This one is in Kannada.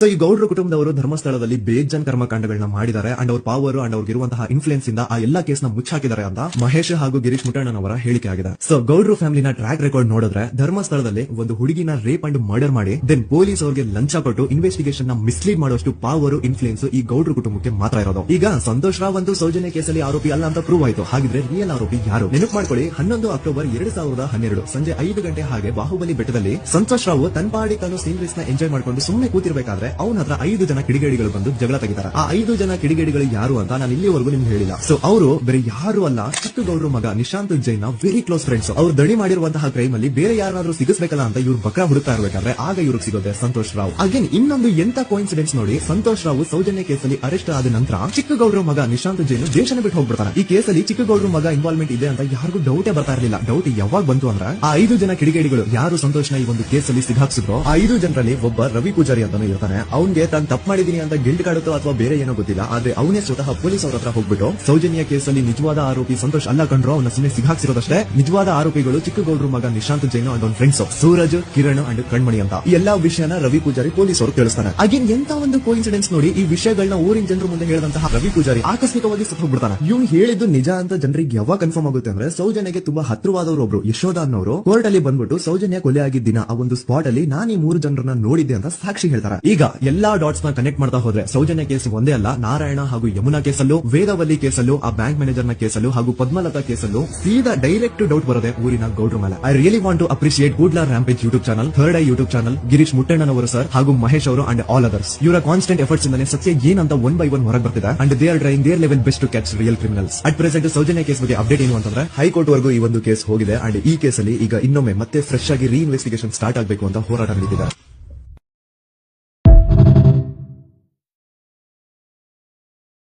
ಸೊ ಈ ಗೌಡ್ರ ಕುಟುಂಬದವರು ಧರ್ಮಸ್ಥಳದಲ್ಲಿ ಬೇಜನ್ ಕರ್ಮಕಾಂಡಗಳನ್ನ ಮಾಡಿದ್ದಾರೆ ಅಂಡ್ ಅವ್ರ ಪವರ್ ಅಂಡ್ ಅವ್ರಿಗಿರುವಂತಹ ಇನ್ಫ್ಲೂಯೆನ್ಸ್ ಇಂದ ಆ ಎಲ್ಲಾ ಕೇಸ್ ನ ಮುಚ್ಚಾಕಿದ್ದಾರೆ ಅಂತ ಮಹೇಶ್ ಹಾಗೂ ಗಿರೀಶ್ ಮುಟ್ಟಣ್ಣನವರ ಹೇಳಿಕೆ ಆಗಿದೆ. ಸೊ ಗೌಡ್ರು ಫ್ಯಾಮಿಲಿನ ಟ್ರ್ಯಾಕ್ ರೆಕಾರ್ಡ್ ನೋಡಿದ್ರೆ ಧರ್ಮಸ್ಥಳದಲ್ಲಿ ಒಂದು ಹುಡುಗಿನ ರೇಪ್ ಅಂಡ್ ಮರ್ಡರ್ ಮಾಡಿ ದೆನ್ ಪೊಲೀಸ್ ಅವರಿಗೆ ಲಂಚ ಕೊಟ್ಟು ಇನ್ವೆಸ್ಟಿಗೇಷನ್ ನ ಮಿಸ್ಲೀಡ್ ಮಾಡುವಷ್ಟು ಪವರ್ ಇನ್ಫ್ಲೂಯೆನ್ಸ್ ಈ ಗೌಡ್ರ ಕುಟುಂಬಕ್ಕೆ ಮಾತ್ರ ಇರೋದು. ಈಗ ಸಂತೋಷ್ ರಾವ್ ಒಂದು ಸೌಜನ್ಯ ಕೇಸಲ್ಲಿ ಆರೋಪಿ ಅಲ್ಲ ಅಂತ ಪ್ರೂವ್ ಆಯ್ತು. ಹಾಗಿದ್ರೆ ರಿಯಲ್ ಆರೋಪಿ ಯಾರು? ನೆನಪು ಮಾಡ್ಕೊಳ್ಳಿ, 11 ಅಕ್ಟೋಬರ್ 2012 ಸಂಜೆ 5 ಗಂಟೆ ಹಾಗೆ ಬಾಹುಬಲಿ ಬೆಟ್ಟದಲ್ಲಿ ಸಂತೋಷ್ ರಾವ್ ತನ್ನ ಪಾಡಿ ತಾನು ಸೀನರೀಸ್ ನ ಎಂಜಾಯ್ ಮಾಡ್ಕೊಂಡು ಸುಮ್ಮನೆ ಕೂತಿರ್ಬೇಕಾದ್ರೆ ಅವನ ಹತ್ರ 5 ಜನ ಕಿಡಿಗೇಡಿಗಳು ಬಂದು ಜಗಳ ತೆಗಿತಾರೆ. ಆ 5 ಜನ ಕಿಡಿಗೇಡಿಗಳು ಯಾರು ಅಂತ ನಾನು ಇಲ್ಲಿವರೆಗೂ ನಿಮ್ಗೆ ಹೇಳಿಲ್ಲ. ಸೊ ಅವರು ಬೇರೆ ಯಾರು ಅಲ್ಲ, ಚಿಕ್ಕ ಗೌಡ್ರ ಮಗ ನಿಶಾಂತ್ ಜೈನ್ ನ ವೆರಿ ಕ್ಲೋಸ್ ಫ್ರೆಂಡ್ಸ್. ಅವ್ರು ದಣಿ ಮಾಡಿರುವಂತಹ ಕ್ರೈಮ್ ಅಲ್ಲಿ ಬೇರೆ ಯಾರಾದ್ರೂ ಸಿಗಿಸ್ಬೇಕಲ್ಲ ಅಂತ ಇವ್ರು ಬಕ್ರ ಹುಡುಕ್ತಾ ಇರ್ಬೇಕಾದ್ರೆ ಆಗ ಇವ್ರಿಗೆ ಸಿಗೋದೆ ಸಂತೋಷ್ ರಾವ್. ಅಗೇನ್ ಇನ್ನೊಂದು ಎಂತ ಕೋಇನ್ಸಿಡೆನ್ಸ್ ನೋಡಿ, ಸಂತೋಷ್ ರಾವ್ ಸೌಜನ್ಯ ಕೇಸಲ್ಲಿ ಅರೆಸ್ಟ್ ಆದ ನಂತರ ಚಿಕ್ಕ ಗೌಡ್ರ ಮಗ ನಿಶಾಂತ್ ಜೈನ್ ದೇಶನ ಬಿಟ್ಟು ಹೋಗ್ಬಿಡ್ತಾನೆ. ಈ ಕೇಸಲ್ಲಿ ಚಿಕ್ಕ ಗೌಡ್ರ ಮಗ ಇನ್ವಾಲ್ವ್ಮೆಂಟ್ ಇದೆ ಅಂತ ಯಾರಿಗೂ ಡೌಟೇ ಬರ್ತಾ ಇರಲಿಲ್ಲ. ಡೌಟ್ ಯಾವಾಗ ಬಂತು ಅಂದ್ರೆ ಆ 5 ಜನ ಕಿಡಿಗೇಡಿಗಳು ಯಾರು ಸಂತೋಷ್ನ ಈ ಒಂದು ಕೇಸಲ್ಲಿ ಸಿಗಾಕ್ಸಿದ್ರು ಆ 5 ಜನರಲ್ಲಿ ಒಬ್ಬ ರವಿ ಪೂಜಾರಿ ಅಂತಾನು ಇರ್ತಾನೆ. ಅವ್ನ್ಗೆ ತಾನು ತಪ್ಪು ಮಾಡಿದೀನಿ ಅಂತ ಗಿಲ್ಟ್ ಕಾಡುತ್ತೋ ಅಥವಾ ಬೇರೆ ಏನೋ ಗೊತ್ತಿಲ್ಲ, ಆದ್ರೆ ಅವನೇ ಸ್ವತಃ ಪೊಲೀಸ್ ಅವ್ರ ಹತ್ರ ಹೋಗ್ಬಿಟ್ಟು ಸೌಜನ್ಯ ಕೇಸಲ್ಲಿ ನಿಜವಾದ ಆರೋಪಿ ಸಂತೋಷ್ ಅಲ್ಲ ಕಂಡ್ರು, ಅವನ್ನ ಸುಮ್ಮನೆ ಸಿಗಾಕ್ಸಿರೋದಷ್ಟೇ, ನಿಜವಾದ ಆರೋಪಿಗಳು ಚಿಕ್ಕ ಗೌಡ್ರ ಮಗ ನಿಶಾಂತ್ ಜೈನ್ ಅಂಡ್ ಅವ್ನ ಫ್ರೆಂಡ್ಸ್ ಸೂರಜ್, ಕಿರಣ್ ಅಂಡ್ ಕಣ್ಮಣಿ ಅಂತ. ಈ ಎಲ್ಲಾ ವಿಷಯನ ರವಿ ಪೂಜಾರಿ ಪೊಲೀಸ್ ಅವರು ತಿಳಿಸ್ತಾನೆ. ಅಗೇನ್ ಎಂತ ಒಂದು ಕೋಇನ್ಸಿಡೆನ್ಸ್ ನೋಡಿ, ಈ ವಿಷಯಗಳನ್ನ ಊರಿನ ಜನರ ಮುಂದೆ ಹೇಳಿದಂತಹ ರವಿ ಪೂಜಾರಿ ಆಕಸ್ಮಿಕವಾಗಿ ಸತ್ತು ಹೋಗ್ಬಿಡ್ತಾನೆ. ಇವ್ನು ಹೇಳಿದ್ದು ನಿಜ ಅಂತ ಜನರಿಗೆ ಯಾವಾಗ ಕನ್ಫರ್ಮ್ ಆಗುತ್ತೆ ಅಂದ್ರೆ ಸೌಜನ್ಯಗೆ ತುಂಬಾ ಹತ್ರವಾದವರು ಒಬ್ರು ಯಶೋಧ ಅನ್ನೋರು ಕೋರ್ಟ್ ಅಲ್ಲಿ ಬಂದ್ಬಿಟ್ಟು ಸೌಜನ್ಯ ಕೊಲೆ ಆಗಿದ್ದ ಆ ಒಂದು ಸ್ಪಾಟ್ ಅಲ್ಲಿ ನಾನು ಈ 3 ಜನರನ್ನ ನೋಡಿದ್ದೆ ಅಂತ ಸಾಕ್ಷಿ ಹೇಳ್ತಾರೆ. ಈಗ ಎಲ್ಲಾ ಡಾಟ್ಸ್ ನ ಕನೆಕ್ಟ್ ಮಾಡ್ತಾ ಹೋದ್ರೆ ಸೌಜನ್ಯ ಕೇಸ್ ಒಂದೇ ಅಲ್ಲ, ನಾರಾಯಣ ಹಾಗೂ ಯಮುನಾ ಕೇಸಲ್ಲೂ, ವೇದವಲ್ಲಿ ಕೇಸಲ್ಲೂ, ಆ ಬ್ಯಾಂಕ್ ಮ್ಯಾನೇಜರ್ ನ ಕೇಸಲ್ಲೂ ಹಾಗೂ ಪದ್ಮಲತಾ ಕೇಸಲ್ಲೂ ಸೀದಾ ಡೈರೆಕ್ಟ್ ಡೌಟ್ ಬರೋದೆ ಊರಿನ ಗೌಡ್ರ ಮೇಲೆ. I really want to appreciate Kudla rampage YouTube channel, third eye YouTube channel, Girish ಮುಟ್ಟಣ್ಣನವರು ಸರ್ ಹಾಗೂ ಮಹೇಶ್ ಅವರು ಅಂಡ್ ಆಲ್ ಅದರ್ಸ್. ಇವರ ಕಾನ್ಸ್ಟೆಂಟ್ ಎಫರ್ಟ್ಸ್ ಇಂದಾನೆ ಸತ್ಯ ಏನಂತ 1 by 1 ಹೊರಗೆ ಬರ್ತಿದೆ and they are trying their level best to catch real criminals. At present Soujanya case ಬಗ್ಗೆ ಅಪ್ಡೇಟ್ ಏನು ಅಂತಂದ್ರೆ ಹೈಕೋರ್ಟ್ ವರೆಗೂ ಈ ಒಂದು ಕೇಸ್ ಹೋಗಿದೆ ಅಂಡ್ ಈ ಕೇಸಲ್ಲಿ ಈಗ ಇನ್ನೊಮ್ಮೆ ಮತ್ತೆ ಫ್ರೆಶ್ ಆಗಿ ರೀ ಇನ್ವೆಸ್ಟಿಗೇಷನ್ ಸ್ಟಾರ್ಟ್ ಆಗಬೇಕು ಅಂತ ಹೋರಾಟ ನಡೆದಿದೆ.